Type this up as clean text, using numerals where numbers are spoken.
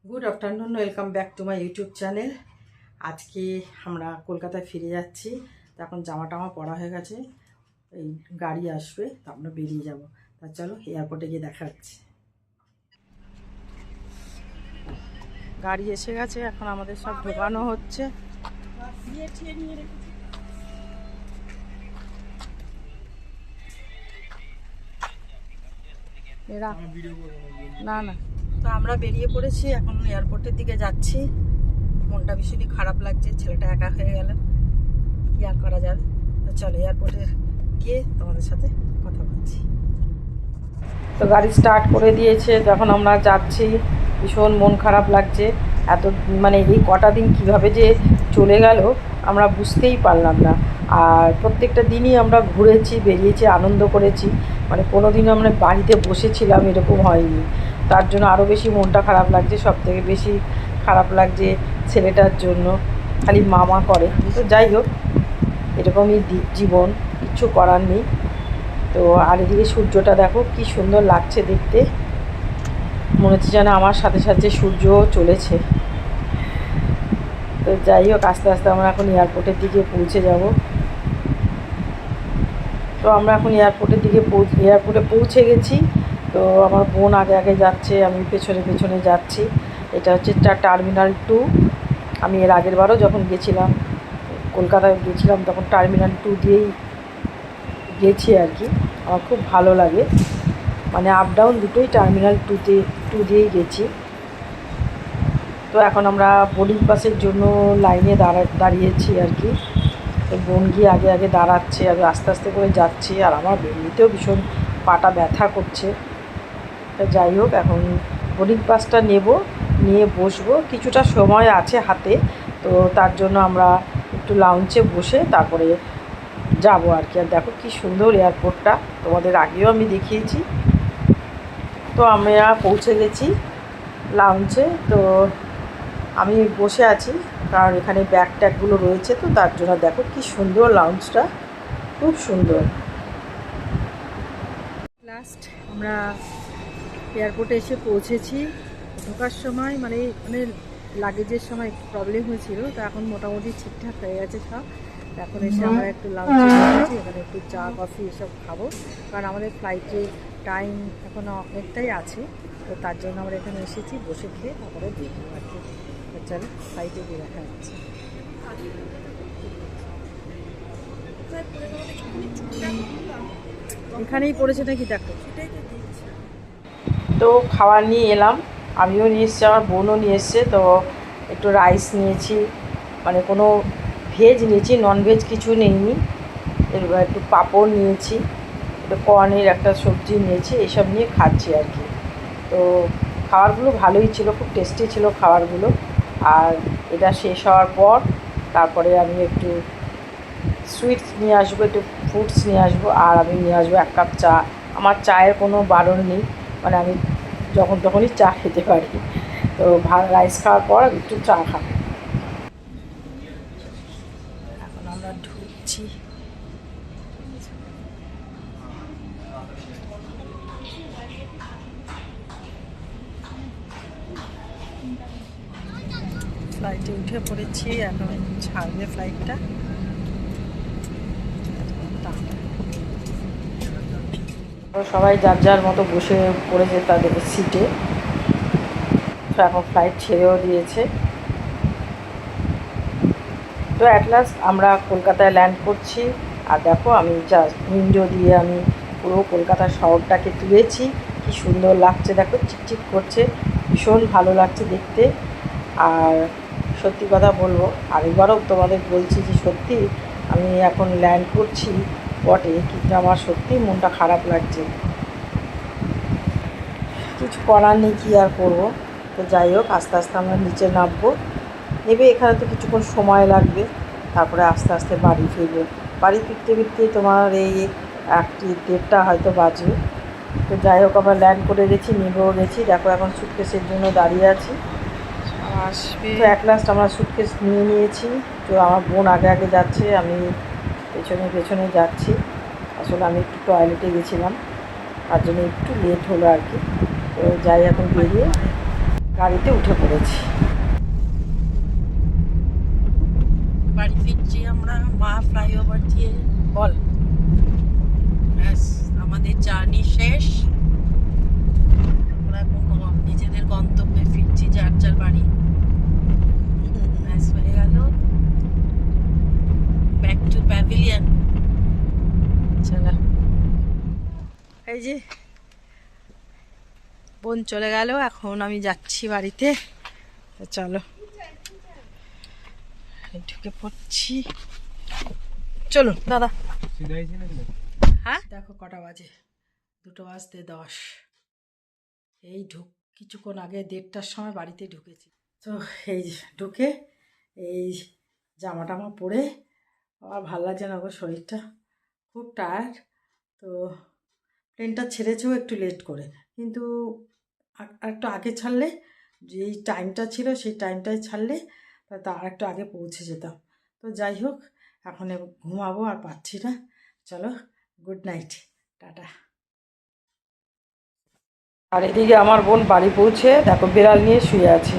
Good afternoon, welcome back to my YouTube channel. আজকে আমরা কলকাতায় ফিরে যাচ্ছি। তো এখন জামা টামা পরা হয়ে গেছে, এই গাড়ি আসবে, তো আমরা বেরিয়ে যাব। তা চলো এয়ারপোর্টে গিয়ে দেখা হচ্ছে। গাড়ি এসে গেছে, এখন আমাদের সব ঢোকানো হচ্ছে। না না, তো আমরা বেরিয়ে পড়েছি, এখন এয়ারপোর্টের দিকে যাচ্ছি। মনটা ভীষণই খারাপ লাগছে, ছেলেটা একা হয়ে গেল, কি আর করা যাবে। তো চলো এয়ারপোর্টে গিয়ে তোমাদের সাথে কথা বলছি। তো গাড়ি স্টার্ট করে দিয়েছে, যখন আমরা যাচ্ছি ভীষণ মন খারাপ লাগছে। এত এই কটা দিন কিভাবে যে চলে গেল আমরা বুঝতেই পারলাম না। আর প্রত্যেকটা দিনই আমরা ঘুরেছি, বেরিয়েছি, আনন্দ করেছি। কোনো দিনও আমরা বাড়িতে বসেছিলাম এরকম হয়নি। তার জন্য আরও বেশি মনটা খারাপ লাগছে। সবথেকে বেশি খারাপ লাগছে ছেলেটার জন্য, খালি মামা করে। তো যাই হোক, এরকমই জীবন, কিচ্ছু করার নেই। তো আর এদিকে সূর্যটা দেখো কি সুন্দর লাগছে দেখতে, মনে হচ্ছে যেন আমার সাথে সাথে সূর্য চলেছে। তো যাই হোক, আস্তে আস্তে আমরা এখন এয়ারপোর্টের দিকে পৌঁছে যাব। তো আমরা এখন এয়ারপোর্টে পৌঁছে গেছি। তো আমার বোন আগে আগে যাচ্ছে, আমি পেছনে পেছনে যাচ্ছি। এটা হচ্ছে টার্মিনাল 2। আমি এর আগের বারও যখন গেছিলাম, কলকাতায় গেছিলাম, তখন টার্মিনাল 2 দিয়েই গেছি আর কি। আমার খুব ভালো লাগে, আপ ডাউন দুটোই টার্মিনাল 2 দিয়েই গেছি। তো এখন আমরা বোর্ডিং পাসের জন্য লাইনে দাঁড়িয়েছি আর কি। তো বোন গিয়ে আগে আগে দাঁড়াচ্ছে, আমি আস্তে আস্তে করে যাচ্ছি। আর আমার এমনিতেও ভীষণ পাটা ব্যথা করছে। তো যাই হোক, এখন বোর্ডিং পাসটা নিয়ে বসবো, কিছুটা সময় আছে হাতে। তো তার জন্য আমরা একটু লাউঞ্জে বসে তারপরে যাব আর কি। আর দেখো কি সুন্দর এয়ারপোর্টটা, তোমাদের আগেও আমি দেখিয়েছি। তো আমরা পৌঁছে গেছি লাউঞ্জে। তো আমি বসে আছি, কারণ এখানে ব্যাগ ট্যাগগুলো রয়েছে, তো তার জন্য দেখো কি সুন্দর লাউঞ্জটা, খুব সুন্দর। লাস্ট আমরা এয়ারপোর্টে এসে পৌঁছেছি। ঢোকার সময় মানে লাগেজের সময় একটু প্রবলেম হয়েছিল, তো এখন মোটামুটি ঠিকঠাক হয়ে গেছে সব। এখন এসে আমরা একটু লাউঞ্জে বসেছি, এখানে একটু চা কফি এসব খাবো, কারণ আমাদের ফ্লাইটে টাইম এখনও অনেকটাই আছে। তো তার জন্য আমরা এখানে এসেছি, বসে খেয়ে তারপরে দেখবো আর কি। চলো ফ্লাইটে গিয়ে দেখা যাচ্ছে। এখানেই পড়েছে নাকি দেখো। তো খাবার নিয়ে এলাম, আমিও নিয়ে এসেছি, আমার বোনও নিয়ে এসছে। তো একটু রাইস নিয়েছি, কোনো ভেজ নিয়েছি, ননভেজ কিছু নেইনি। এবার একটু পাঁপড় নিয়েছি, একটু কর্নের একটা সবজি নিয়েছি, এইসব নিয়ে খাচ্ছি আর কি। তো খাবারগুলো ভালোই ছিল, খুব টেস্টি ছিল খাবারগুলো। আর এটা শেষ হওয়ার পর তারপরে আমি একটু সুইটস নিয়ে আসবো, একটু ফ্রুটস নিয়ে আসবো, আর আমি নিয়ে আসবো 1 কাপ চা। আমার চায়ের কোনো বারণ নেই, আমি যখন তখনই চা খেতে পারি। তো রাইস খাওয়ার পর একটু চা খাবো। এখন আমরা ঢুকছি। ফ্লাইটে উঠে পড়েছি, এখন ছাড়বে ফ্লাইটটা। সবাই যার যার মতো বসে পড়েছে তাদের সিটে। তো এখন ফ্লাইট ছেড়েও দিয়েছে। তো অ্যাট লাস্ট আমরা কলকাতায় ল্যান্ড করছি। আর দেখো, আমি জাস্ট উইন্ডো দিয়ে আমি পুরো কলকাতা শহরটাকে তুলেছি। কি সুন্দর লাগছে দেখো, চিকচিক করছে, ভীষণ ভালো লাগছে দেখতে। আর সত্যি কথা বলবো, আরেকবারও তোমাদের বলছি যে সত্যি আমি এখন ল্যান্ড করছি বটে, কিন্তু আমার সত্যিই মনটা খারাপ লাগছে। কিছু করার নেই, কী আর করবো। তো যাই হোক, আস্তে আস্তে আমরা নিচে নামবো। এখানে তো কিছুক্ষণ সময় লাগবে, তারপরে আস্তে আস্তে বাড়ি ফিরবো। বাড়ি ফিরতে ফিরতে তোমার এই 1-1:30 হয়তো বাজবে। তো যাই হোক, আমরা ল্যান্ড করে গেছি, নেমেও গেছি। দেখো এখন সুটকেসের জন্য দাঁড়িয়ে আছি। তো অ্যাট লাস্ট আমরা সুটকেস নিয়ে নিয়েছি। তো আমার বোন আগে আগে যাচ্ছে, আমি পেছনে পেছনে যাচ্ছি। আসলে আমি একটু টয়লেটে গেছিলাম, তার জন্য একটু লেট হলো আর কি। তো যাই এখন বেরিয়ে। গাড়িতে উঠে পড়েছি। বাড়ি ফিরছি আমরা মা ফ্লাইওভার দিয়ে। বল, ব্যাস আমাদের জার্নি শেষ। আমরা এখন নিজেদের গন্তব্যে ফিরছি, যার যার বাড়ি। ব্যাস হয়ে গেল, ব্যাক টু প্যাভিলিয়ন। চলো, এই যে বোন চলে গেল, এখন আমি যাচ্ছি বাড়িতে। চলো ঢুকে পড়ছি, চলুন দাদা। হ্যাঁ দেখো কটা বাজে, 2:10। এই কিছুক্ষণ আগে 1:30টার সময় বাড়িতে ঢুকেছি। তো এই ঢুকে এই জামা টামা পরে আমার ভালো লাগছে না গো, শরীরটা খুব টায়ার্ড। তো প্লেনটা ছেড়েছেও একটু লেট করে, কিন্তু একটু আগে ছাড়লে, যেই টাইমটা ছিল সেই টাইমটায় ছাড়লে তার একটু আগে পৌঁছে যেতাম। তো যাই হোক, এখন ঘুমাবো, আর পাচ্ছি না। চলো, গুড নাইট, টাটা। আর এদিকে আমার বোন বাড়ি পৌঁছে দেখো বিড়াল নিয়ে শুয়ে আছে।